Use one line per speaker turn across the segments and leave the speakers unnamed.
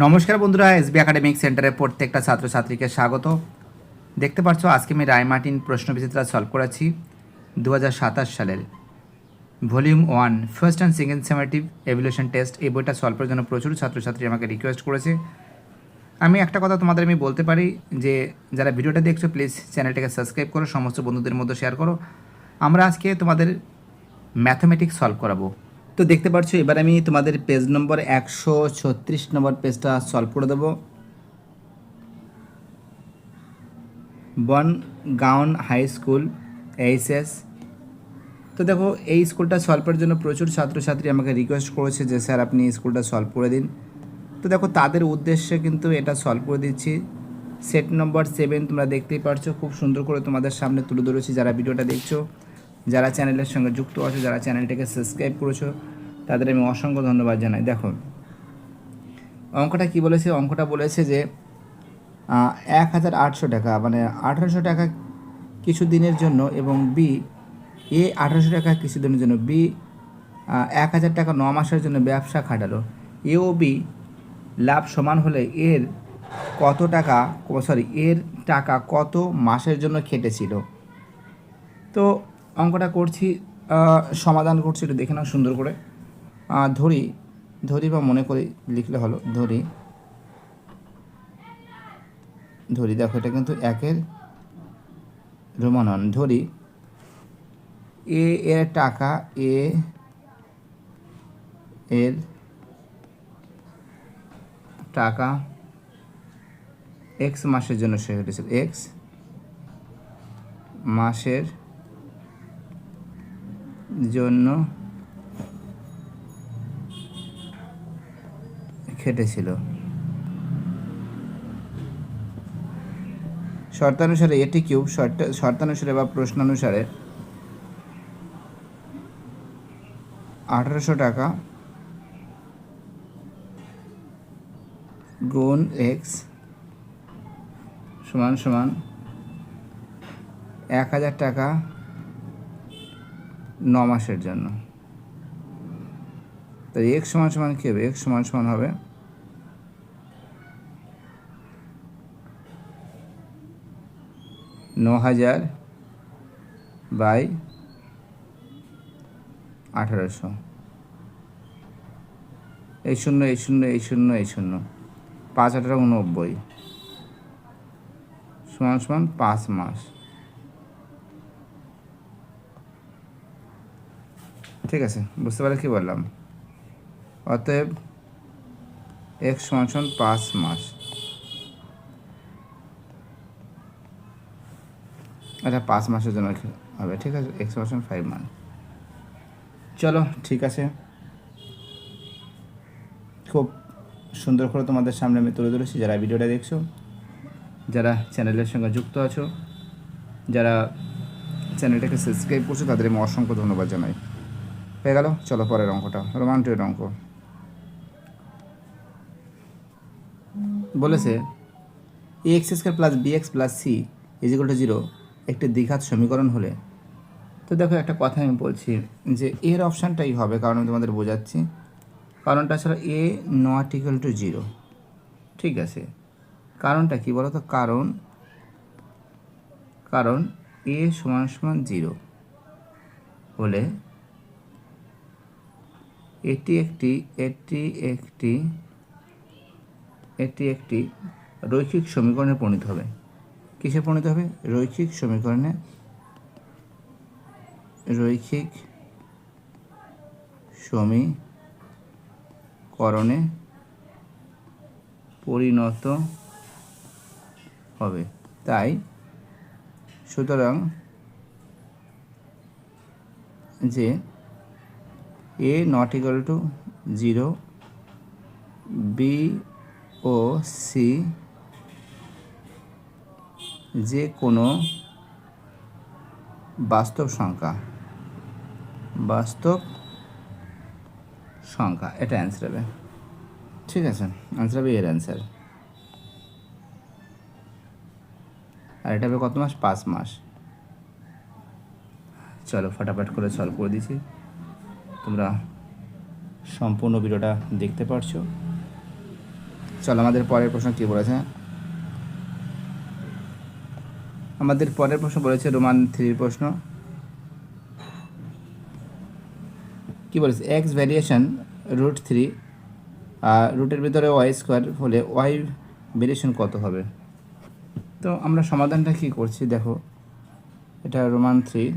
নমস্কার বন্ধুরা, SB academic সেন্টারের প্রত্যেকটা ছাত্রছাত্রীকে স্বাগত। দেখতে পাচ্ছ আজকে আমি রায়মার্টিন প্রশ্নবিচিত্রা সলভ করেছি 2027 সালের volume 1 first and second summative evolution test. এই বইটা সলভ করার জন্য প্রচুর ছাত্রছাত্রী আমাকে রিকোয়েস্ট করেছে। আমি একটা কথা তোমাদের আমি বলতে পারি যে যারা ভিডিওটা দেখছো প্লিজ চ্যানেলটাকে সাবস্ক্রাইব করো, সমস্ত বন্ধুদের মধ্যে শেয়ার করো। আমরা আজকে তোমাদের ম্যাথমেটিক্স সলভ করাবো। তো দেখতে পাচ্ছ এবার আমি তোমাদের পেজ নম্বর 136 নম্বর পেজটা সলভ করে দেবো। Bongaon high school HS. তো দেখো এই স্কুলটা সলভের জন্য প্রচুর ছাত্রছাত্রী আমাকে রিকোয়েস্ট করেছে যে স্যার আপনি স্কুলটা সলভ করে দিন। তো দেখো তাদের উদ্দেশ্যে কিন্তু এটা সলভ করে দিচ্ছি। সেট নম্বর 7 তোমরা দেখতেই পারছো, খুব সুন্দর করে তোমাদের সামনে তুলে ধরেছি। যারা ভিডিওটা দেখছো, যারা চ্যানেলের সঙ্গে যুক্ত আছো, যারা চ্যানেলটাকে সাবস্ক্রাইব করেছো, তাদের আমি অসংখ্য ধন্যবাদ জানাই। দেখো অঙ্কটা কি বলেছে, অঙ্কটা বলেছে যে 1800 টাকা মানে 1800 টাকা কিছু দিনের জন্য এবং বি 1800 টাকা কিছু দিনের জন্য, বি 1000 টাকা 9 মাসের জন্য ব্যবসা খাটালো। এ ও বি লাভ সমান হলে এর টাকা কত মাসের জন্য খেটেছিল। তো অঙ্কটা করছি, সমাধান করছি, একটু দেখে নাও সুন্দর করে। ধরি বা মনে করি লিখলে হলো। ধরি দেখো এটা কিন্তু একের রোমানন। ধরি এর টাকা এক্স মাসের জন্য সে খেটেছিল, এক্স মাসের জন্য খেটেছিল। শর্তানুসারে এটি কিউব, শর্তানুসারে বা প্রশ্নানুসারে 1800 টাকা গুণ এক্স সমান সমান 1000 টাকা 9 মাসের জন্য। তাই এক্স সমান সমান কী হবে, এক্স সমান সমান হবে 9000 বাই 1800। এই শূন্য 5/18 সমান সমান 5 মাস। ঠিক আছে, বুঝতে পারলে কি বললাম? অতএব এক্স সমান সমান 5 মাস। এটা 5 মাসের জন্য হবে। ঠিক আছে, এক্স সমান 5 মাস। চলো ঠিক আছে, খুব সুন্দর করে তোমাদের সামনে আমি তুলে ধরেছি। যারা ভিডিওটা দেখছো, যারা চ্যানেলের সঙ্গে যুক্ত আছো, যারা চ্যানেলটাকে সাবস্ক্রাইব করছো, তাদের আমি অসংখ্য ধন্যবাদ জানাই। হয়ে গেল, চলো পরের অঙ্কটা, রোমান্টিক অঙ্ক। বলেছে A X square plus B X plus C is equal to 0 একটি দ্বিঘাত সমীকরণ হলে। তো দেখো একটা কথা আমি বলছি যে এর অপশানটাই হবে, কারণ আমি তোমাদের বোঝাচ্ছি। কারণটা ছাড়া এ নট ইকুয়াল টু 0। ঠিক আছে, কারণটা কি বলো তো? কারণ এ সমান সমান 0 হলে এটি একটি রৈখিক সমীকরণে পরিণত হবে। কিসে পরিণত হবে? রৈখিক সমীকরণে পরিণত হবে। তাই সুতরাং যে A not equal to 0, B ও সি যে কোনো বাস্তব সংখ্যা, এটা অ্যান্সার হবে। ঠিক আছে, অ্যান্সার হবে এর অ্যান্সার। আর এটা হবে কত মাস? 5 মাস। চলো ফটাফট করে সলভ করে দিছি। তোমরা সম্পূর্ণ ভিডিওটা দেখতে পারছো। চলো আমাদের পরের প্রশ্ন কী বলেছে। আমাদের পরের প্রশ্ন বলেছে রোমান 3 প্রশ্ন। কী বলেছে, এক্স ভ্যারিয়েশন √3 রুটের ভিতরে ওয়াই স্কোয়ার হলে ওয়াই ভ্যারিয়েশন কত হবে। তো আমরা সমাধানটা কী করছি দেখো, এটা রোমান 3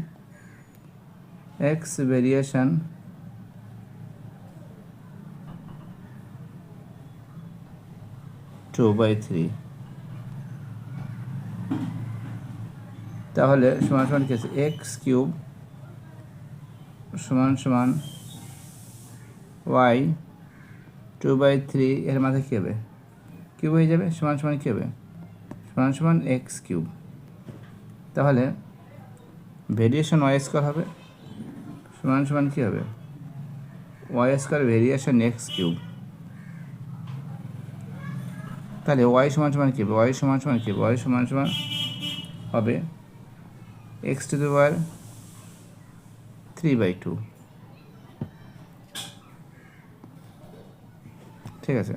এক্স ভ্যারিয়েশন (2/3) তাহলে সমান সমান কি আছে, এক্স কিউব সমান সমান ওয়াই 2/3 এর মাথায় কী হবে, কিউব হয়ে যাবে, সমান সমান কী হবে, সমান সমান এক্স কিউব। তাহলে ভেরিয়েশন ওয়াই স্কোয়ার হবে সমান সমান কী হবে, y square variation x cube. তাহলে ওয়াই সমান সমান কী হবে, ওয়াই সমান সমান কী হবে, ওয়াই সমান সমান হবে এক্স টু দি পাওয়ার 3/2। ঠিক আছে,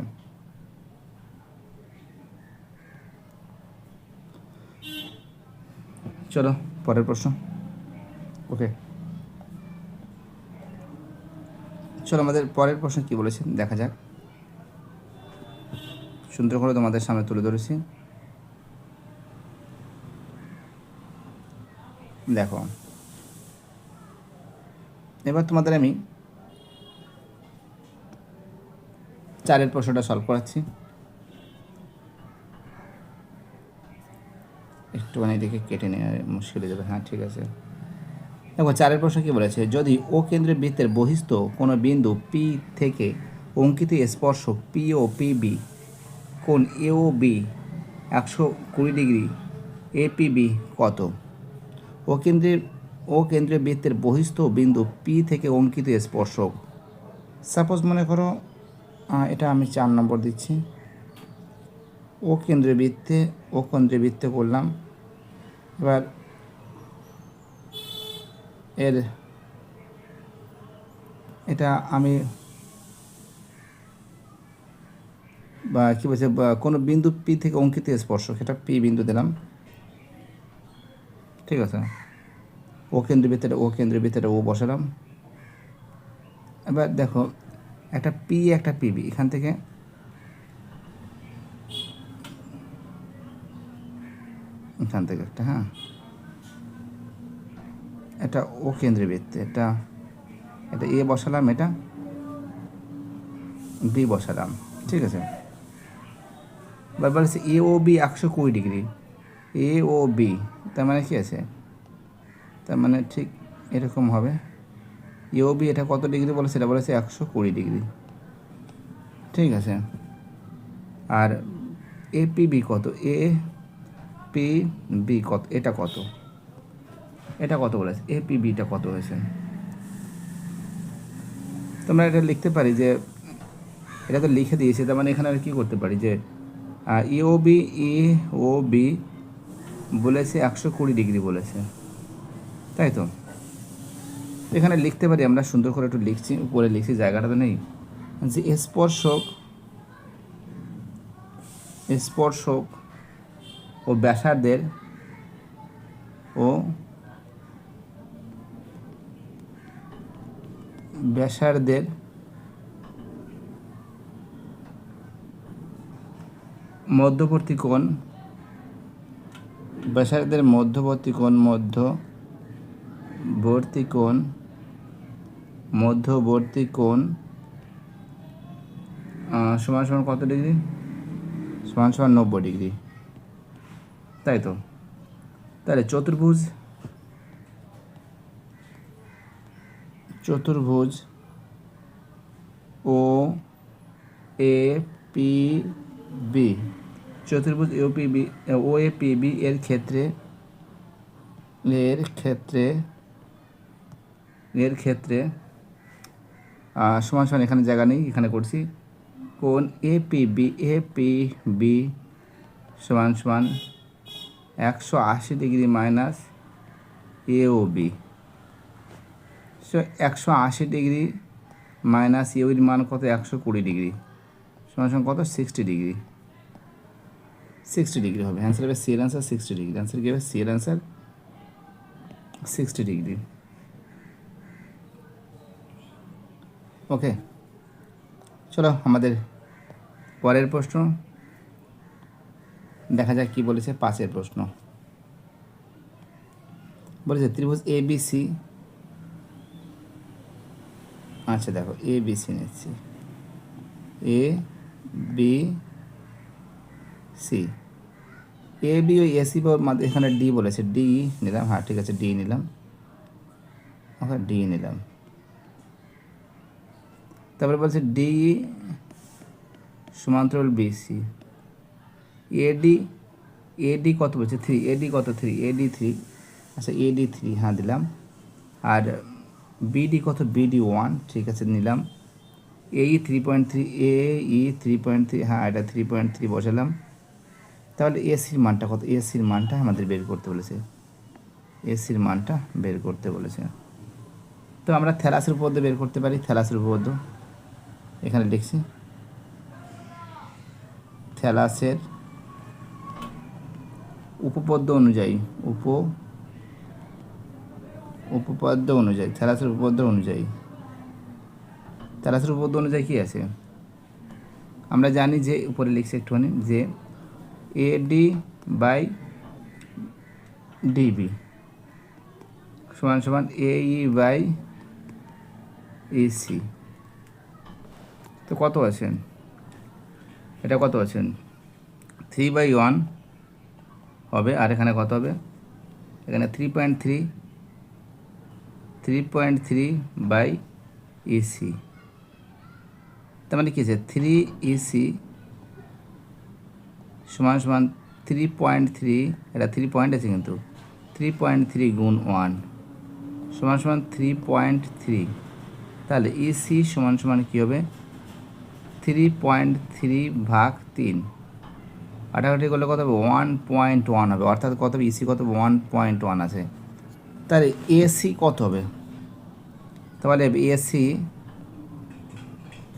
চলো পরের প্রশ্ন। ওকে, চলো আমাদের পরের প্রশ্ন কী বলেছে দেখা যাক। সুন্দর করে তোমাদের সামনে তুলে ধরেছি, দেখো। এবার তোমাদের আমি 4 প্রশ্নটা সলভ করাচ্ছি। একটুখানি দেখে কেটে নেওয়া মুশকিল হয়ে যাবে। হ্যাঁ ঠিক আছে, দেখো 4 প্রশ্ন কী বলেছে, যদি ও কেন্দ্রের বৃত্তের বহিস্থ কোনো বিন্দু পি থেকে অঙ্কিত স্পর্শক পি ও পিবি কোণ এ ও বি 120 ডিগ্রি, এপিবি কত। ও কেন্দ্রের বৃত্তের বহিস্থ বিন্দু পি থেকে অঙ্কিত স্পর্শক, সাপোজ মনে করো এটা আমি 4 নম্বর দিচ্ছি। ও কেন্দ্রের বৃত্তে করলাম। এবার এটা আমি বা কী বলছে, কোনো বিন্দু পি থেকে অঙ্কিত স্পর্শক, এটা পি বিন্দু দিলাম। ঠিক আছে, ও কেন্দ্রের ভিতরে ও বসালাম। এবার দেখো একটা পি একটা পিবি, এখান থেকে একটা, হ্যাঁ এটা ও কেন্দ্রের বৃত্তে, এটা এ বসালাম, এটা বি বসালাম। ঠিক আছে, বলছে এ ও বি 120 ডিগ্রি, এ ও বি, তার মানে কি আছে, তার মানে ঠিক এরকম হবে। এ ও বি এটা কত ডিগ্রি বলেছে, এটা বলেছে 120 ডিগ্রি। ঠিক আছে, আর এ পি বি কত, এ পি বি কত, এটা কত বলেছে, এ পি বিটা কত হয়েছে। তোমরা এটা লিখতে পারি যে, এটা তো লিখে দিয়েছি, তার মানে এখানে আর কী করতে পারি যে এ ও বি বলেছে 120 ডিগ্রি বলেছে, তাই তো। এখানে লিখতে পারি আমরা, সুন্দর করে একটু লিখছি, উপরে লিখছি, জায়গাটা তো নেই, যে স্পর্শক ও ব্যাসার্ধের মধ্যবর্তী কোণ, মধ্যবর্তী কোণ সমান সমান কত ডিগ্রি, সমান সমান 90 ডিগ্রি, তাই তো। তাহলে চতুর্ভুজ ও এ পি বি, চতুর্ভুজ ও এ পি বি এর ক্ষেত্রে সমান সমান, এখানে জায়গা নেই, এখানে করছি, কোণ এ পি বি সমান সমান 180 ডিগ্রি মাইনাস এ ও বি। 180 ডিগ্রি মাইনাস এ ওর মান কত, 120 ডিগ্রি, সমান সমান কত 60 ডিগ্রি, 60 ডিগ্রি হবে। অ্যান্সার হবে সি এর অ্যান্সার 60 ডিগ্রি। অ্যান্সার কী হবে? সি এর অ্যান্সার 60 ডিগ্রি। ওকে, চলো আমাদের পরের প্রশ্ন দেখা যাক কি বলেছে। 5 প্রশ্ন বলেছে ত্রিভুজ এ বি সি। আচ্ছা দেখো এ বি সি নিচ্ছি, A B C, A B O AC মাঝে এখানে ডি বলেছে, ডি নিলাম। হ্যাঁ ঠিক আছে, ডি নিলাম। ওকে ডি নিলাম। তারপরে বলছে ডি সমান্তরাল বিসি, এডি, এডি কত বলছে 3, এডি কত 3, এডি 3। আচ্ছা এডি 3 হ্যাঁ দিলাম। আর বিডি কত? বিডি 1 ঠিক আছে নিলাম। এই 3.3, এই 3.3 হ্যাঁ এটা 3.3 বসালাম। তাহলে এসির মানটা কত? এসির মানটা আমাদের বের করতে বলেছে, এসির মানটা বের করতে বলেছে। তো আমরা থ্যালাসের উপপাদ্য বের করতে পারি। থ্যালাসের উপপাদ্য এখানে লিখছি, থ্যালাসের উপপাদ্য অনুযায়ী, উপপাদ্য অনুযায়ী, থ্যালাসের উপপাদ্য অনুযায়ী, থ্যালাসের উপপাদ্য অনুযায়ী কী আছে? আমরা জানি যে উপরে লিখছি একটুখানি যে এডি বাই ডিবি সমান সমান এই বাই এসি। তো কত আছেন? এটা কত আছেন? 3/1 হবে। আর এখানে কত হবে? এখানে 3.3 বাই ইসি। তার মানে কী আছে? 3 সমান সমান 3.3, এটা 3 পয়েন্ট আছে কিন্তু 3.3 গুণ 1 সমান সমান 3.3। তাহলে ইসি সমান সমান কী হবে? 3.3 ভাগ 3, কাটাকাটি করলে কত হবে? 1.1 হবে। অর্থাৎ কত হবে? ইসি কত হবে? 1.1 আছে। তাহলে এসি কত হবে? তাহলে এসি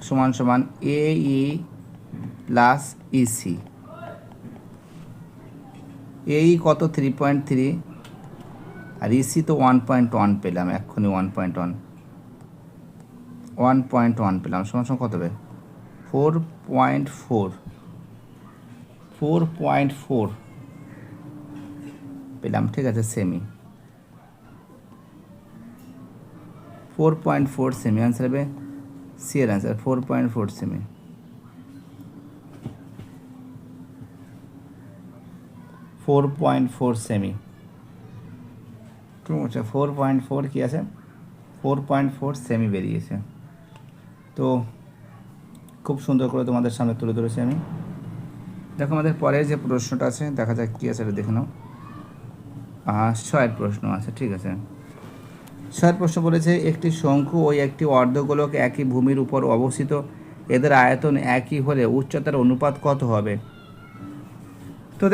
সমান সমান এই প্লাস ইসি। এই কত? 3.3 আর ইসি তো 1.1 পেলাম এক্ষুনি, 1.1 পেলাম সমান সমান কত হবে? 4.4 পেলাম। ঠিক আছে সেমি, 4.4 সেমি। আনসার হবে সি এর অ্যান্সার 4.4 সেমি। 4.4 সেমি। 4.4 কি আছে? 4.4 সেমি বেরিয়েছে। তো খুব সুন্দর করে তোমাদের সামনে তুলে ধরেছি আমি। দেখো আমাদের পরের যে প্রশ্নটা আছে দেখা যাক কী আছে, এটা দেখে নাও। 6 প্রশ্ন আছে। ঠিক আছে, 6 প্রশ্ন বলেছে একটি শঙ্কু ও একটি অর্ধগোলক একই ভূমির উপর অবস্থিত, এদের আয়তন একই হলে উচ্চতার অনুপাত কত হবে? তো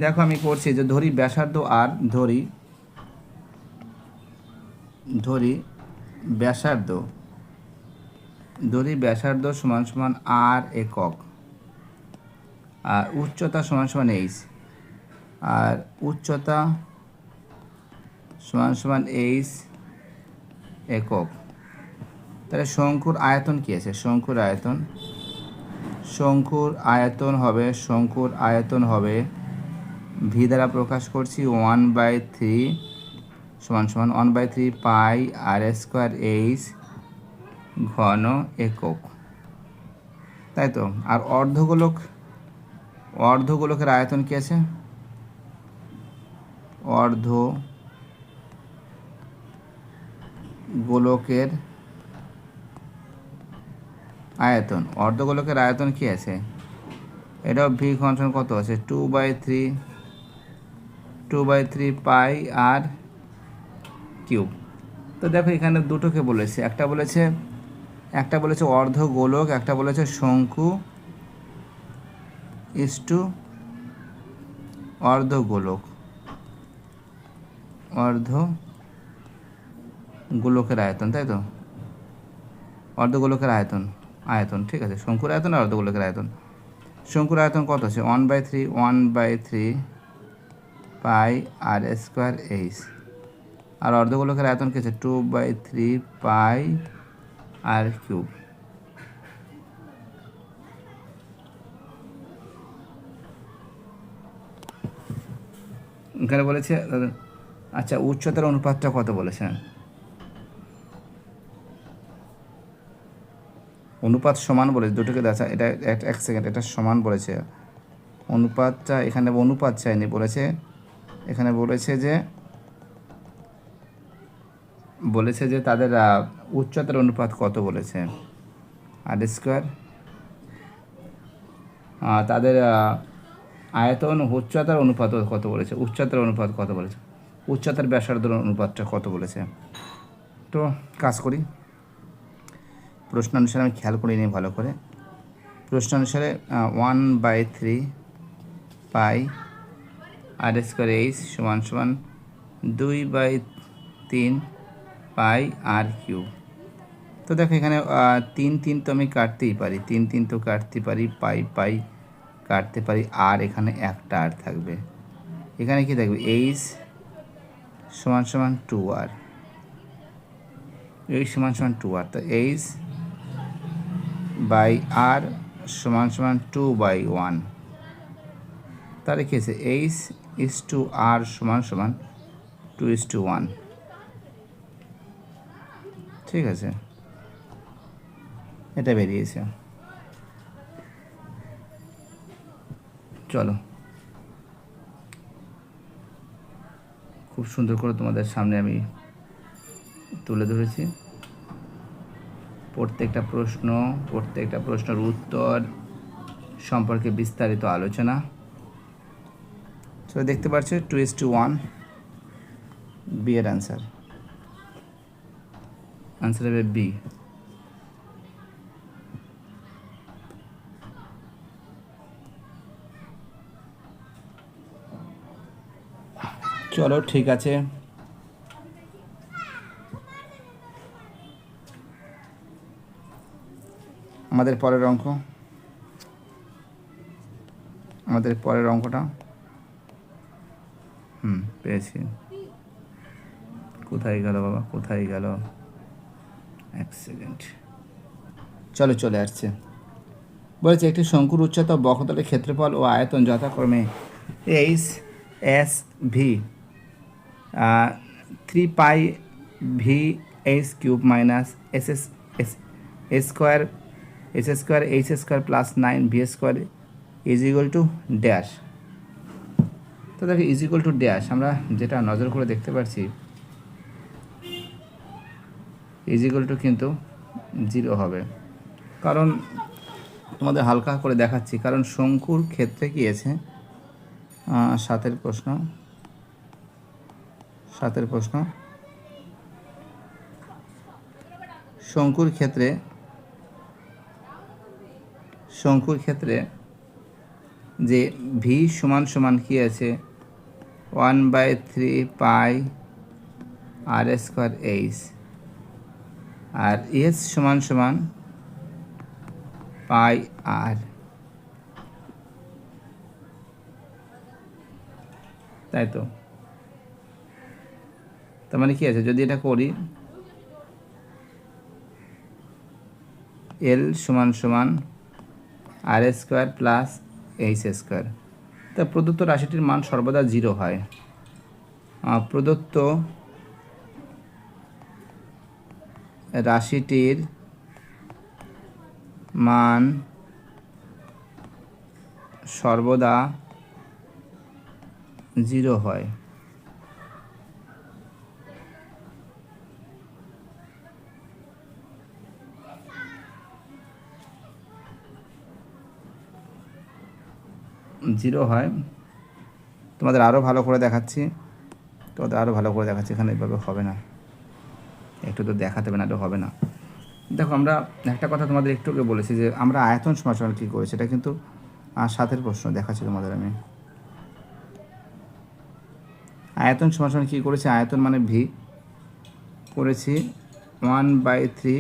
দেখো আমি করছি যে ধরি ব্যাসার্ধ আর ধরি ব্যাসার্ধ সমান সমান আর একক, আর উচ্চতা সমান সমান এইচ, আর উচ্চতা সমান সমান এইচ একক। তাহলে শঙ্কুর আয়তন কী আছে? শঙ্কুর আয়তন হবে ভি দ্বারা প্রকাশ করছি 1/3 সমান সমান 1/3 পাই আর স্কোয়ার এইচ ঘন একক, তাই তো। আর অর্ধগোলকের আয়তন কী আছে? অর্ধগোলকের আয়তন কি আছে? এটাও ভি ফাংশন কত আছে? 2/3 পাই আর কিউব। তো দেখো এখানে দুটোকে বলেছে, একটা বলেছে অর্ধগোলক, একটা বলেছে শঙ্কু ইস্টু অর্ধগোলকের আয়তন, তাই তো। অর্ধগোলকের আয়তন, ঠিক আছে, শঙ্কুর আয়তন আর অর্ধগোলকের আয়তন। শঙ্কুর আয়তন কত আছে? 1/3 পাই আর স্কোয়ার এইচ, আর অর্ধগোলকের আয়তন কি আছে? 2/3 পাই আর কিউব। এখানে বলেছে, আচ্ছা উচ্চতার অনুপাতটা কত বলেছে? অনুপাত সমান বলেছে দুটোকে দেখা, এটা এক সেকেন্ড, এটা সমান বলেছে। অনুপাতটা এখানে অনুপাত চাইনি, বলেছে এখানে বলেছে যে তাদের উচ্চতার অনুপাত কত বলেছে, আর স্কোয়ার তাদের আয়তন উচ্চতার অনুপাত কত বলেছে, উচ্চতার অনুপাত কত বলেছে, উচ্চতার ব্যাসার্ধের অনুপাতটা কত বলেছে। তো কাজ করি, প্রশ্ন অনুসারে আমি খেয়াল করে নিই ভালো করে। প্রশ্ন অনুসারে 1/3 পাই আর স্কোয়ার এইচ সমান সমান 2/3 পাই আর কিউব। তো দেখো এখানে 3 তো আমি কাটতেই পারি, 3 তো কাটতে পারি, পাই কাটতে পারি, আর এখানে একটা আর থাকবে। এখানে কি থাকবে? এইচ সমান সমান 2r, এইচ সমান সমান 2r। তো এইচ বাই আর সমান সমান 2/1। তাহলে কি আছে? এইচ ইস টু আর সমান সমান 2:1, ঠিক আছে, এটা বেরিয়েছে। চলো, খুব সুন্দর করে তোমাদের সামনে আমি তুলে ধরেছি প্রত্যেকটা প্রশ্নের উত্তর সম্পর্কে বিস্তারিত আলোচনা। তো দেখতে পাচ্ছ 2:1 বি এর অ্যান্সার হবে বি। চলো ঠিক আছে, আমাদের পরের অঙ্কটা পেয়েছি। কোথায় গেল বাবা, কোথায় গেল? এক সেকেন্ড, চলে আসছে। বলেছে একটি শঙ্কুর উচ্চতা, বক্ষতলের ক্ষেত্রফল ও আয়তন যথাক্রমে H S V 3 pi V H cube minus S square H square plus 9 V square is equal to dash. তো দেখো ইজ ইকুয়াল টু ড্যাশ, আমরা যেটা নজর করে দেখতে পাচ্ছি ইজ ইকুয়াল টু কিন্তু 0 হবে, কারণ তোমাদের হালকা করে দেখাচ্ছি, কারণ শঙ্কুর ক্ষেত্রে কি আছে, 7 প্রশ্ন শঙ্কুর ক্ষেত্রে যে ভি সমান সমান কি আছে? 1/3 পাই আর স্কোয়ার এইচ, আর এস সমান সমান পাই আর, তাই তো? তার মানে কি আছে, যদি এটা করি এল সমান সমান আর স্কোয়ার প্লাস এইচ স্কোয়ার, তা প্রদত্ত রাশিটির মান সর্বদা 0 হয়। প্রদত্ত রাশিটির মান সর্বদা 0 হয়। তোমাদের আরও ভালো করে দেখাচ্ছি, এখানে এভাবে হবে না, একটু তো দেখাতে হবে না, এটা হবে না। দেখো আমরা একটা কথা তোমাদের একটু আগে বলেছি যে আমরা আয়তন সমান কী করেছি, এটা কিন্তু 7 প্রশ্ন দেখাচ্ছি তোমাদের আমি। আয়তন সমান কী করেছি? আয়তন মানে ভি করেছি 1/3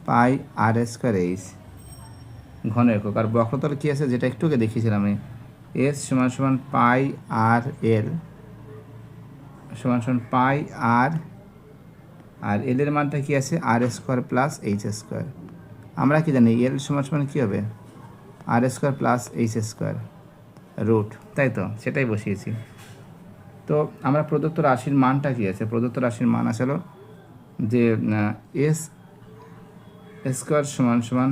পাই আর স্কোয়ার এইচ ঘন একক। আর বক্রতল কী আছে যেটা একটু আগে দেখিয়েছিলাম আমি, এস সমান সমান পাই আর এল সমান সমান পাই আর এল এর মানটা কী আছে R square plus H square. আমরা কি জানি এল সমান সমান কী হবে R square plus H square root, তাই তো, সেটাই বসিয়েছি। তো আমরা প্রদত্ত রাশির মানটা কী আছে, প্রদত্ত রাশির মান আসলে যে এস স্কোয়ার সমান সমান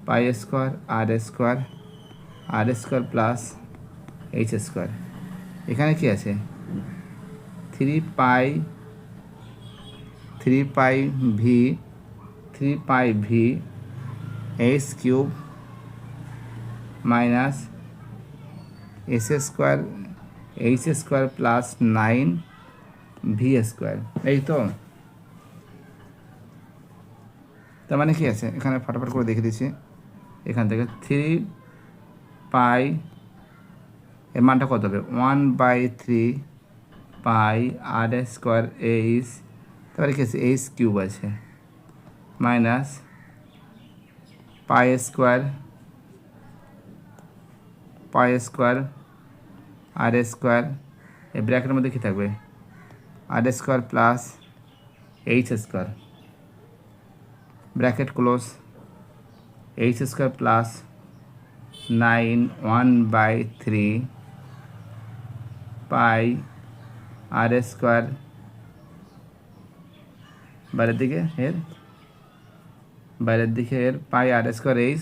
পাই স্কোয়ার আর স্কোয়ার প্লাস এইচ স্কোয়ার। এখানে কি আছে 3 pi V H cube minus S square H square plus 9 V square. এই তো, তার মানে কি আছে এখানে ফটাফট করে দেখে দিচ্ছি। এখান থেকে 3 পাই এর মানটা কত হবে 1/3 পাই আর স্কোয়ার এইচ, তারপরে কি আছে এইচ কিউব আছে মাইনাস পাই স্কোয়ার আর স্কোয়ার, এই ব্র্যাকেটের মধ্যে কী থাকবে R square plus H square, bracket close, H square plus 9 1/3 pi R square বাইরের দিকে এর পাই আর স্কোয়ার এইচ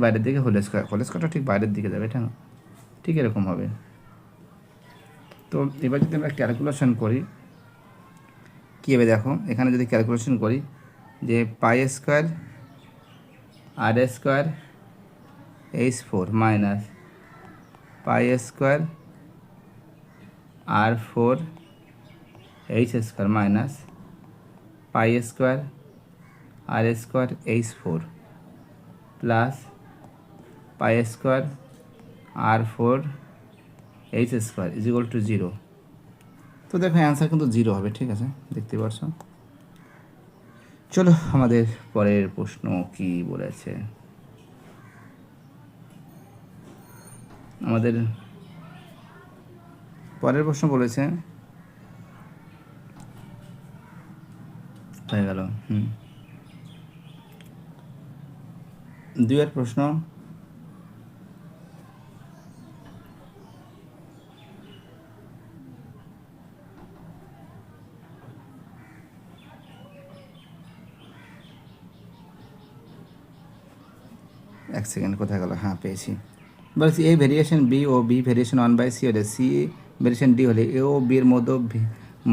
বাইরের দিকে হোল স্কোয়ারটা ঠিক বাইরের দিকে যাবে, এটা ঠিক এরকম হবে। তো এবার যদি আমরা ক্যালকুলেশন করি কী হবে দেখো, এখানে যদি ক্যালকুলেশন করি যে pi square R square H4 minus pi square R4 H square minus pi square R square H4 plus pi square R4 H square is equal to 0। তো দেখো অ্যান্সার কিন্তু 0 হবে, ঠিক আছে, দেখতে পারছো। চলো আমাদের পরের প্রশ্ন কি বলেছে। আমাদের পরের প্রশ্ন বলেছে হয়ে গেল 2 প্রশ্ন। এক সেকেন্ড, কোথায় গেল, হ্যাঁ পেয়েছি। বলছি এ ভেরিয়েশন বি ও বি ভেরিয়েশন 1/c হলে সি ভেরিয়েশন ডি হলে এ ও বির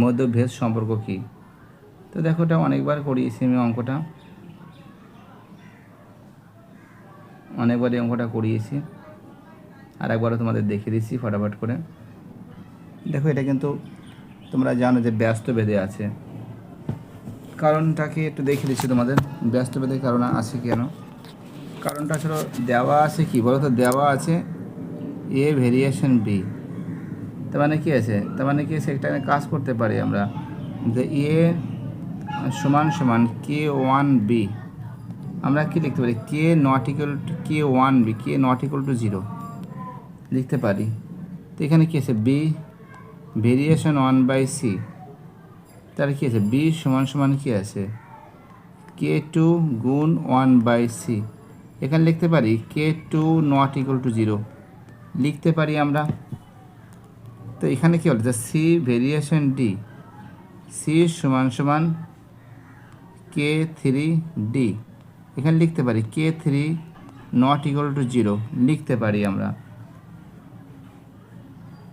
মধ্যভেদ সম্পর্ক কী। তো দেখো এটা অনেকবার করিয়েছি আমি, অঙ্কটা করিয়েছি, আর একবারও তোমাদের দেখিয়ে দিচ্ছি ফটাফট করে। দেখো এটা কিন্তু তোমরা জানো যে ব্যস্ত ভেদে আছে, কারণটাকে একটু দেখিয়ে দিচ্ছি তোমাদের। ব্যস্ত ভেদের কারণ আছে কেন, কারণটা আসলে দেওয়া আছে কি বলো তো, দেওয়া আছে এ ভেরিয়েশন বি, তার মানে কি আছে, একটা কাজ করতে পারি আমরা যে এ সমান সমান K1B, আমরা কি লিখতে পারি কে নট ইকুয়াল টু 0 লিখতে পারি। তো এখানে কি আছে বি ভেরিয়েশন 1/c, তাহলে কি আছে বি সমান সমান কি আছে K2 গুণ 1/c, এখানে লিখতে পারি K2 নট ইকুয়াল টু 0 লিখতে পারি আমরা। তো এখানে কী বলছে সি ভেরিয়েশন ডি, সি সমান সমান K3D, এখানে লিখতে পারি K3 নট ইকুয়াল টু 0 লিখতে পারি আমরা,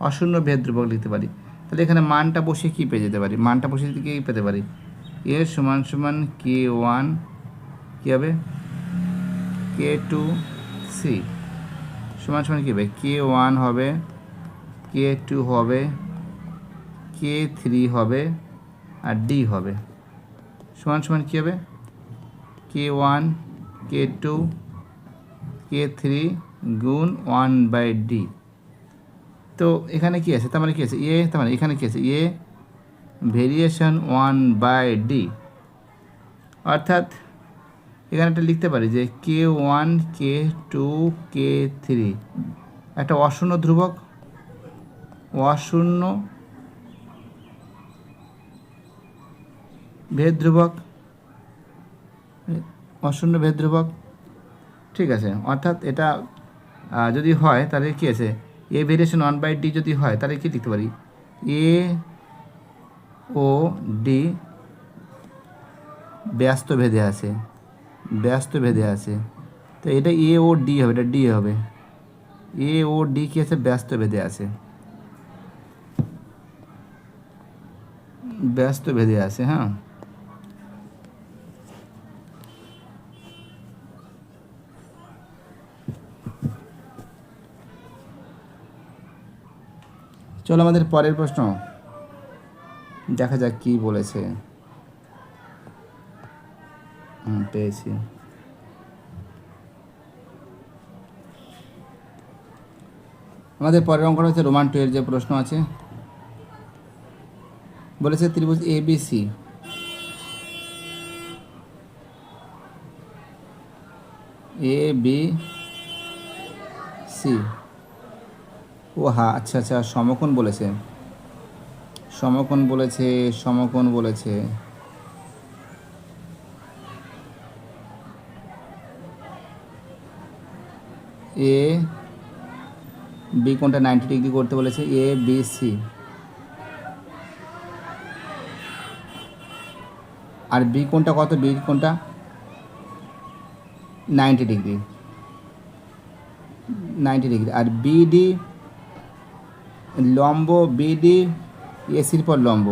অশূন্য ভেদ ধ্রুবক লিখতে পারি। তাহলে এখানে মানটা বসে কী পেয়ে যেতে পারি, মানটা বসে কী পেতে পারি, এ সমান সমান K1 কী হবে K2C সমান সমান কী হবে K1 হবে, K2 হবে, K3 হবে আর D হবে, সমান সমান কী হবে K1 K2 K3 গুণ 1/d। তো এখানে কি আছে, তার মানে কি আছে এ, তার মানে এখানে কি আছে এ ভেরিয়েশন 1/d, অর্থাৎ এখানে একটা লিখতে পারি যে K1 K2 K3 একটা অশূন্য ধ্রুবক, অশূন্য ভেদ ধ্রুবক, অশূন্য ভেদ ধ্রুবক, ঠিক আছে। অর্থাৎ এটা যদি হয় তাহলে কী আছে, এ ভেরিয়েশন 1/d যদি হয় তাহলে কী লিখতে পারি, এ ও ডি ব্যস্ত ভেদে আছে, ব্যস্ত ভেদে আছে। তো এটা এ ও ডি হবে, এটা ডি হবে, এ ও ডি কী আছে, ব্যস্ত ভেদে আছে, ব্যস্ত ভেদে আছে। হ্যাঁ, চলো আমাদের পরের প্রশ্ন দেখা যাক কি বলেছে। পেয়েছি। আমাদের পরের অঙ্কটা হচ্ছে রোমান 2 এর যে প্রশ্ন আছে, বলেছে ত্রিভুজ এবিসি ABC, ও হ্যাঁ আচ্ছা আচ্ছা, সমকোণ বলেছে, সমকোণ বলেছে, সমকোণ বলেছে। এ বি কোণটা 90 ডিগ্রি করতে বলেছে, ABC, আর বি কোণটা কত, বি কোণটা 90 ডিগ্রি, 90 ডিগ্রি। আর বিডি লম্ব, বিডি এসির পর লম্ব,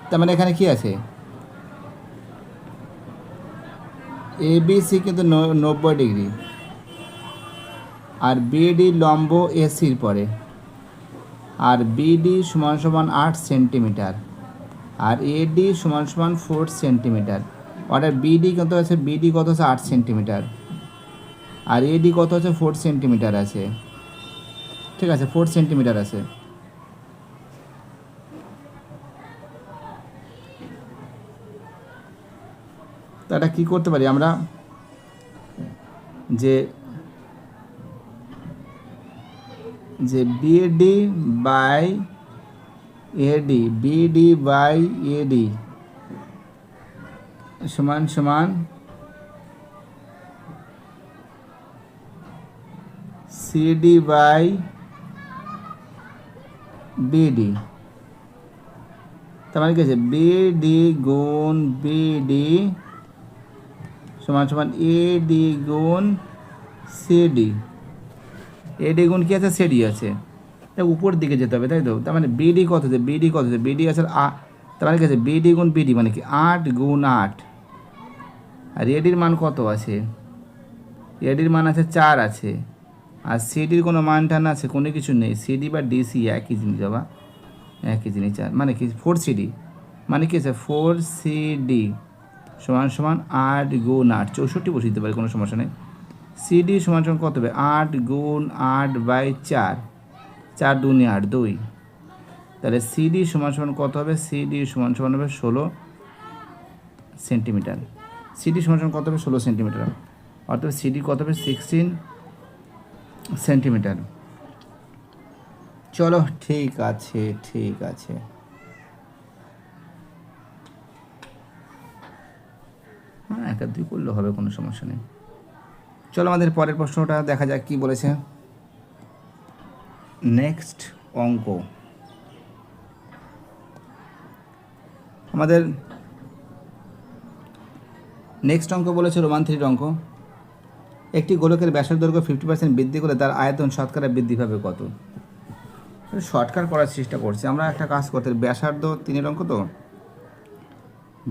তার মানে এখানে কি আছে, এবিসি কিন্তু 90 ডিগ্রি, আর বিডি লম্ব এসির পরে, আর বিডি সমান সমান 8 সেন্টিমিটার, আর এডি সমান সমান 4 সেন্টিমিটার। অর্থাৎ বিডি কত আছে, বিডি কত আছে 8 সেন্টিমিটার, আর এডি কত আছে 4 সেন্টিমিটার আছে, ঠিক আছে, 4 সেন্টিমিটার আছে। তো এটা কী করতে পারি আমরা, যে BD by AD, BD by AD সমান সমান সিডি বাই বিডি। তার মানে কি আছে, বিডি গুণ বিডি সমান সমান এডি গুণ সিডি, এডি গুণ কি আছে, সিডি আছে, তা উপর দিকে যেতে হবে, তাই তো। তার মানে বিডি কত আছে, বিডি কত আছে, বিডি আছে তার মানে কি আছে, বিডি গুণ বিডি মানে কি 8 গুণ 8, আর এডির মান কত আছে, এডির মান আছে 4 আছে, আর সিডির কোনো মান টান আছে, কোনো কিছু নেই, সিডি বা ডিসি একই জিনিস বাবা, একই জিনিস। 4 মানে কি 4 সিডি মানে কি আছে, 4 সিডি সমান সমান 8 গুণ 8, 64 বসে দিতে পারে, কোনো সমস্যা নেই। সিডি সমান সমান কত হবে, 8 গুণ 8 বাই 4, 4 দুগুণে 8 2, তাহলে সিডি সমান সমান কত হবে, সিডি সমান সমান হবে 16 সেন্টিমিটার, সিডি সমান সমান কত হবে 16 সেন্টিমিটার, অর্থাৎ সিডি কত হবে 16 সেন্টিমিটার। চলো ঠিক আছে, ঠিক আছে। হ্যাঁ, 1 আর 2 করলে হবে, কোনো সমস্যা নেই। চলো আমাদের পরের প্রশ্নটা দেখা যাক কি বলেছে। নেক্সট অঙ্ক, আমাদের নেক্সট অঙ্ক বলেছে রোমান 3 অঙ্ক। একটি গোলকের ব্যাসের দৈর্ঘ্য 50% বৃদ্ধি করে তার আয়তন শতকরা বৃদ্ধি পাবে কত। শর্টকাট করার চেষ্টা করছি আমরা, একটা কাজ করতে, ব্যাসার্ধ 3 অঙ্ক, তো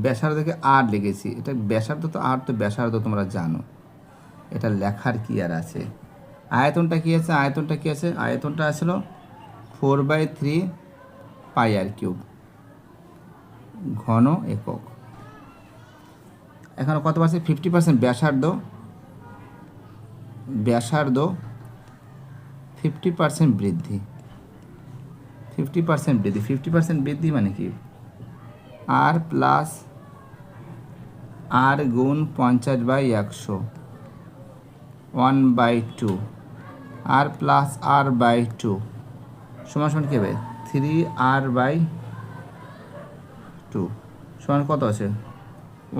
ব্যাসার্ধকে আর লিখেছি, এটা ব্যাসার্ধ তো আর, তো ব্যাসার্ধ তোমরা জানো, এটা লেখার কি আর আছে। আয়তনটা কি আছে, আয়তনটা কি আছে, আয়তনটা আসলো 4/3 পাই আর কিউব ঘন একক। এখন কত পারছে, 50% ব্যাসার্ধ, ব্যাসার্ধ 50% বৃদ্ধি, 50% বৃদ্ধি, 50% বৃদ্ধি মানে কি, আর প্লাস আর গুণ 50/100 1/2 আর প্লাস r/2 সমান সমান কী হবে 3r/2 সমান কত আছে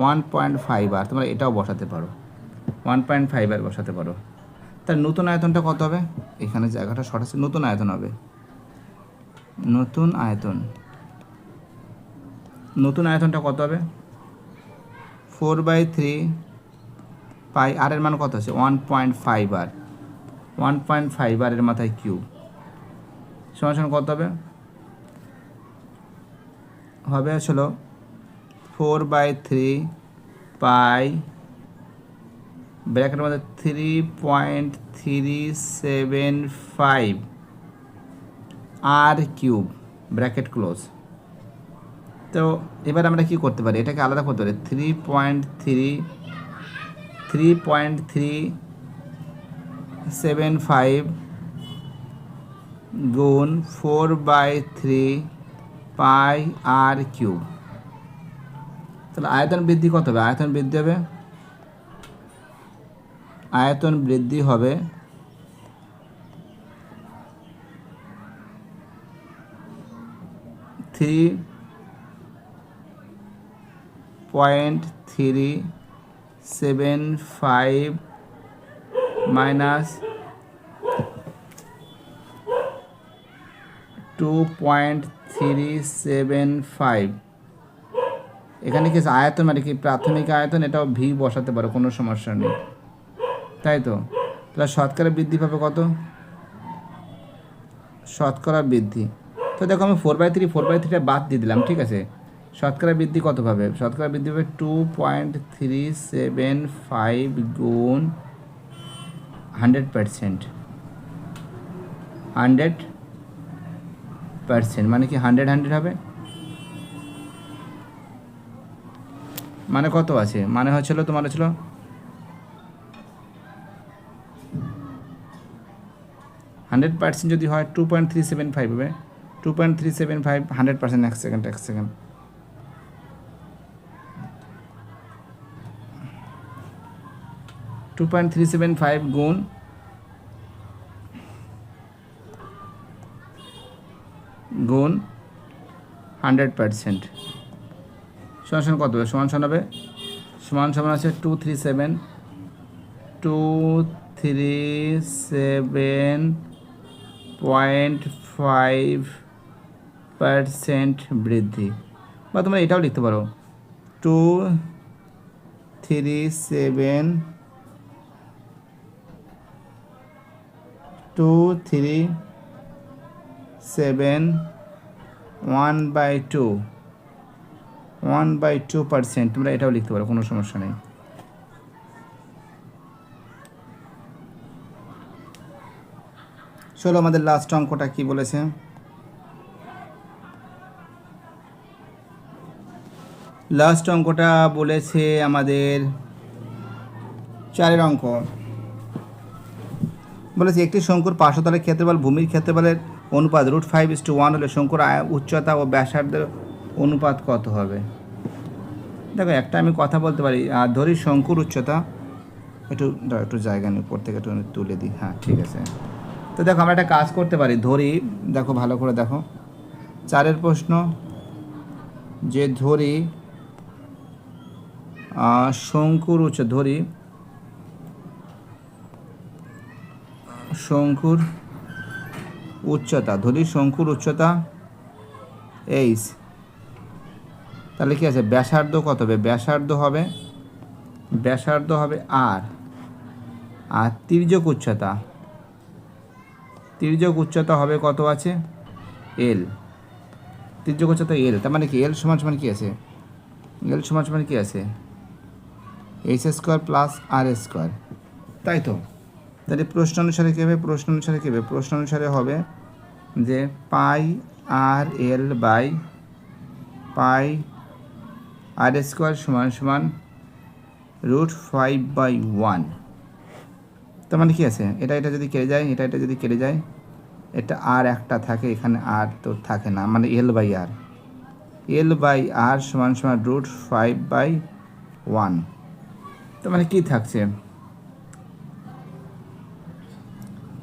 1.5 আর। তোমরা এটাও বসাতে পারো, 1.5 আর বসাতে পারো। তার নতুন আয়তনটা কত হবে, এখানে জায়গাটা শর্ট আছে, নতুন আয়তন হবে, নতুন আয়তনটা কত হবে 4/3 পাই, আর এর মান কত আছে 1.5 আর, 1.5 আর এর মাথায় কিউব সমান সমান কত হবে, হবে আসলে 4/3 পাই ব্র্যাকেটের মধ্যে 3.375 আর কিউব ব্র্যাকেট ক্লোজ। তো এবার আমরা কি করতে পারি, এটাকে আলাদা করতে পারি, 3.375 গুণ 4/3 পাই আর কিউব। তাহলে আয়তন বৃদ্ধি কত হবে, আয়তন বৃদ্ধি হবে 3.375 মাইনাস 2.375। এখানে কি আয়তন মানে কি প্রাথমিক আয়তন, এটাও ভি বসাতে পারো, কোনো সমস্যা নেই, তাই তো। তাহলে শতকরা বৃদ্ধি পাবে কত, শতকরা বৃদ্ধি, তো দেখো আমি 4/3টা বাদ দিয়ে দিলাম, ঠিক আছে। শতকরা বৃদ্ধি কত পাবে, শতকরা বৃদ্ধি পাবে 2.375 গুণ 100%, 100% মানে কি 100 হবে, মানে কত আছে, মানে হচ্ছিল তোমার হচ্ছিল 100% যদি হয় 2.375 হবে, 2.375 100%, এক সেকেন্ড 2.375 গুণ 100% সমান কত হবে, সমান হবে আছে 237.5% বৃদ্ধি, বা তোমরা এটাও লিখতে পারো 1/2%, তোমরা এটাও লিখতে পারো, কোনো সমস্যা নেই। চলো আমাদের লাস্ট অঙ্কটা কি বলেছে, লাস্ট অঙ্কটা বলেছে আমাদের 4 অঙ্ক, বলেছে একটি শঙ্কুর পার্শ্বতলের ক্ষেত্রফল ভূমির ক্ষেত্রফলের অনুপাত √5:1 হলে শঙ্কুর উচ্চতা ও ব্যাসার্ধের অনুপাত কত হবে। দেখো একটা আমি কথা বলতে পারি, আর ধরি শঙ্কুর উচ্চতা, একটু জায়গা নিয়ে উপর থেকে একটু তুলে দিই, হ্যাঁ ঠিক আছে। তো দেখো আমরা একটা কাজ করতে পারি, ধরি, দেখো ভালো করে দেখো 4 প্রশ্ন, যে ধরি শঙ্কুর ধরি শঙ্কুর উচ্চতা এইচ, তাহলে কি আছে ব্যাসার্ধ কত হবে, ব্যাসার্ধ হবে আর তির্যক উচ্চতা হবে কত আছে এল, তির্যক উচ্চতা এল, তার মানে কি এল সমান কি আছে, h² প্লাস r², তাই তো। তাহলে প্রশ্ন অনুসারে কী হবে, প্রশ্ন অনুসারে হবে যে পাই আর এল বাই পাই r² সমান √5/1, তার মানে কি আছে, এটা যদি কেটে যায়, এটা যদি কেটে যায়, এটা আর একটা থাকে, এখানে আর তো থাকে না, মানে L/R, L/R সমান সমান √5/1। তো মানে কী থাকছে,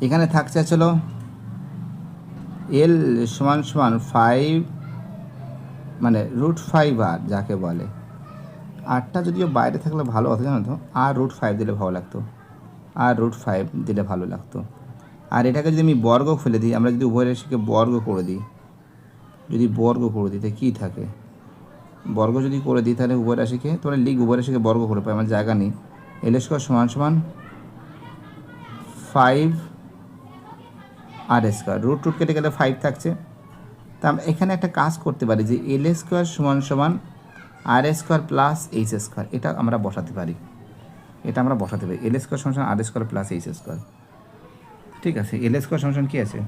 এখানে থাকছে চলো L সমান সমান 5, মানে √5R যাকে বলে। আরটা যদিও বাইরে থাকলে ভালো হতো জানো তো, আর √5 দিলে ভালো লাগতো, আর √5 দিলে ভালো লাগতো। আর এটাকে যদি আমি বর্গ ফেলে দিই, আমরা যদি উভয় রাশিকে বর্গ করে দিই, যদি বর্গ করে দিই তাহলে কী থাকে, বর্গ যদি করে দিই তাহলে উভয় রাশিকে, তোমরা লিখ উভয় রাশিকে বর্গ করে পাই, আমার জায়গা নেই। L² সমান সমান 5R², √√ কেটে গেলে 5 থাকছে। তা আমরা এখানে একটা কাজ করতে পারি যে L² সমান সমান R² প্লাস H², এটা আমরা বসাতে পারি, এটা আমরা বসাতে পারি। L² সমান সমান R² প্লাস H², ঠিক আছে। L² সমান সমান কী আছে,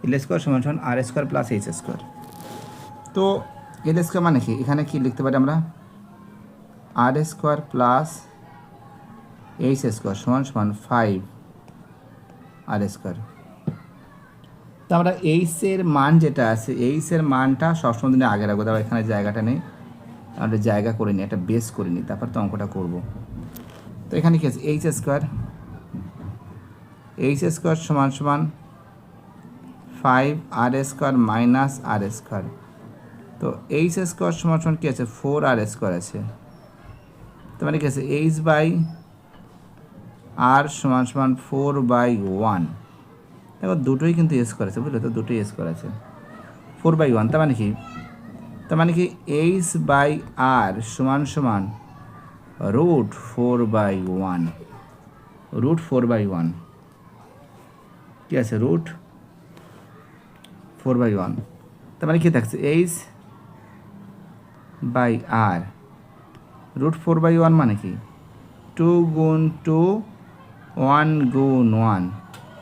L² সমান সমান R² প্লাস H²। তো L² মানে কি, এখানে কি লিখতে পারি আমরা, R² প্লাস H² সমান সমান 5R²। তো আমরা এইচের মান যেটা আছে, এইচের মানটা সবসময় দিনে আগে রাখবো। তারপর এখানে জায়গাটা নেই, আমরা জায়গা করে নিই, একটা বেস করে নিই, তারপর তো অঙ্কটা করবো। তো এখানে কি আছে, H² সমান সমান 5R² মাইনাস R²। তো H² সমান সমান কী আছে, 4R² আছে। তো মানে কী আছে, H/R সমান সমান 4/1। দেখো দুটোই কিন্তু স্কোয়ার আছে, বুঝলে তো, দুটোই স্কোয়ার আছে, 4/1। তার মানে কি, তার মানে কি H/R সমান সমান √4/1, √4/1 কি আছে, √4/1। তার মানে কি থাকছে, H/R √4/1 মানে কি 2 গুণ 2 1 গুণ 1।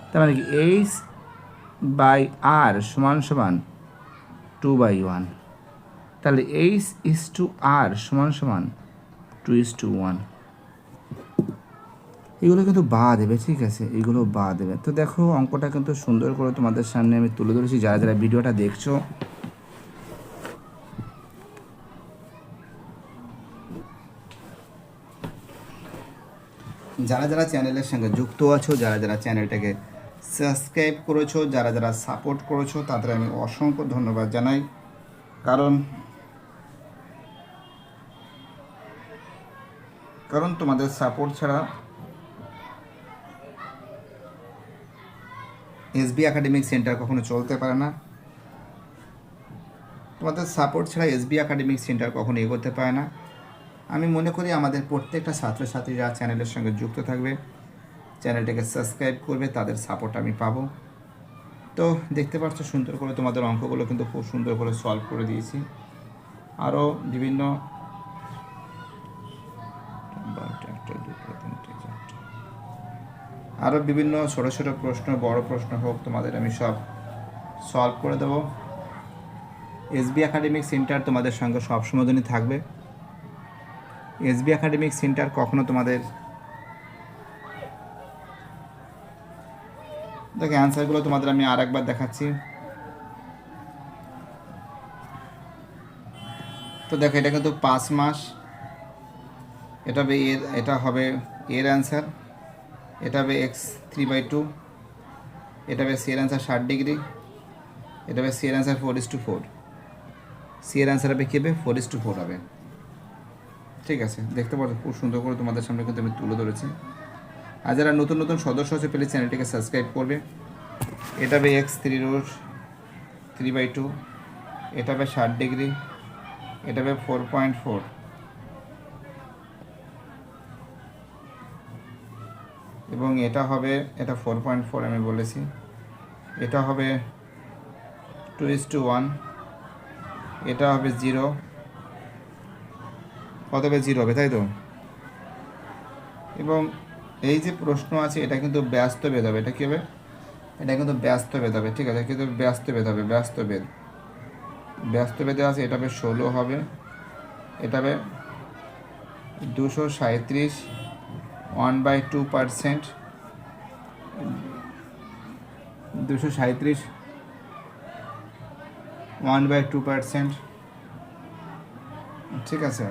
তার মানে কি H/R সমান সমান 2/1। তাহলে H/R সমান সমান 2:1। এগুলো কিন্তু বা দেবে, ঠিক আছে, এগুলো বা দেবে। তো দেখো অঙ্কটা কিন্তু সুন্দর করে তোমাদের সামনে আমি তুলে ধরেছি। যারা যারা ভিডিওটা দেখছো, যারা যারা চ্যানেলের সঙ্গে যুক্ত আছো, যারা যারা চ্যানেলটাকে সাবস্ক্রাইব করেছো, যারা যারা সাপোর্ট করেছো, তাদের আমি অসংখ্য ধন্যবাদ জানাই। কারণ তোমাদের সাপোর্ট ছাড়া SB একাডেমিক সেন্টার কখনো চলতে পারে না। তোমাদের সাপোর্ট ছাড়া SB একাডেমিক সেন্টার কখনো এগোতে পারে না। আমি মনে করি আমাদের প্রত্যেকটা ছাত্রছাত্রীরা চ্যানেলের সঙ্গে যুক্ত থাকবে, চ্যানেলটাকে সাবস্ক্রাইব করবে, তাদের সাপোর্ট আমি পাবো। তো দেখতে পাচ্ছ সুন্দর করে তোমাদের অঙ্কগুলো কিন্তু খুব সুন্দর করে সলভ করে দিয়েছি। আরও বিভিন্ন ছোটো ছোটো প্রশ্ন, বড় প্রশ্ন হোক, তোমাদের আমি সব সলভ করে দেবো। SB একাডেমিক সেন্টার তোমাদের সঙ্গে সবসময় জন্য থাকবে। SB একাডেমিক সেন্টার কখনো তোমাদের, দেখো অ্যান্সারগুলো তোমাদের আমি আর একবার দেখাচ্ছি। তো দেখো এটা কিন্তু 5 মাস, এটা হবে এর অ্যান্সার, এটা হবে x3/2, এটা হবে সি এর অ্যান্সার 60 ডিগ্রি, এটা হবে সি এর অ্যান্সার 4:4, সি এর অ্যান্সার হবে কী হবে 4:4 হবে, ঠিক আছে। দেখতে পাচ্ছ খুব সুন্দর করে তোমাদের সামনে কিন্তু আমি তুলে ধরেছি। আর যারা নতুন নতুন সদস্য আছে প্লিজ চ্যানেলটিকে সাবস্ক্রাইব করবে। এটা হবে x3/2, এটা হবে 60 ডিগ্রি, এটা হবে 4.4, এবং এটা হবে, এটা 4.4 আমি বলেছি, এটা হবে 2:1, এটা হবে 0, কত হবে 0 হবে, তাই তো। এবং এই যে প্রশ্ন আছে এটা কিন্তু ব্যস্ত বেদ হবে, এটা কী হবে, এটা কিন্তু ব্যস্ত বেদ হবে, ঠিক আছে, কিন্তু ব্যস্ত বেদ হবে, ব্যস্ত বেদে আছে, এটা হবে 16 হবে, এটা হবে 237 1/2%,
237 1/2%, ঠিক আছে।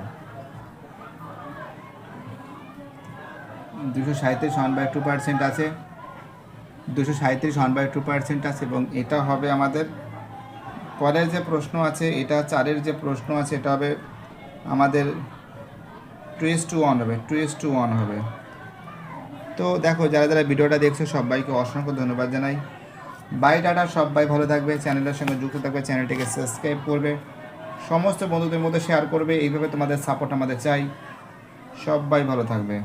237 1/2% আছে, 237 1/2% আছে, এবং এটা হবে আমাদের পরের যে প্রশ্ন আছে, এটা 4-এর যে প্রশ্ন আছে, এটা হবে আমাদের 2:1 হবে, 2:1 হবে। তো দেখো, যারা যারা ভিডিওটা দেখছো সবাইকে অসংখ্য ধন্যবাদ জানাই। বাই টাটা, সবাই ভালো থাকবে, চ্যানেলের সঙ্গে যুক্ত থাকবে, চ্যানেলটিকে সাবস্ক্রাইব করবে, সমস্ত বন্ধুদের মধ্যে শেয়ার করবে। এইভাবে তোমাদের সাপোর্ট আমাদের চাই। সবাই ভালো থাকবে।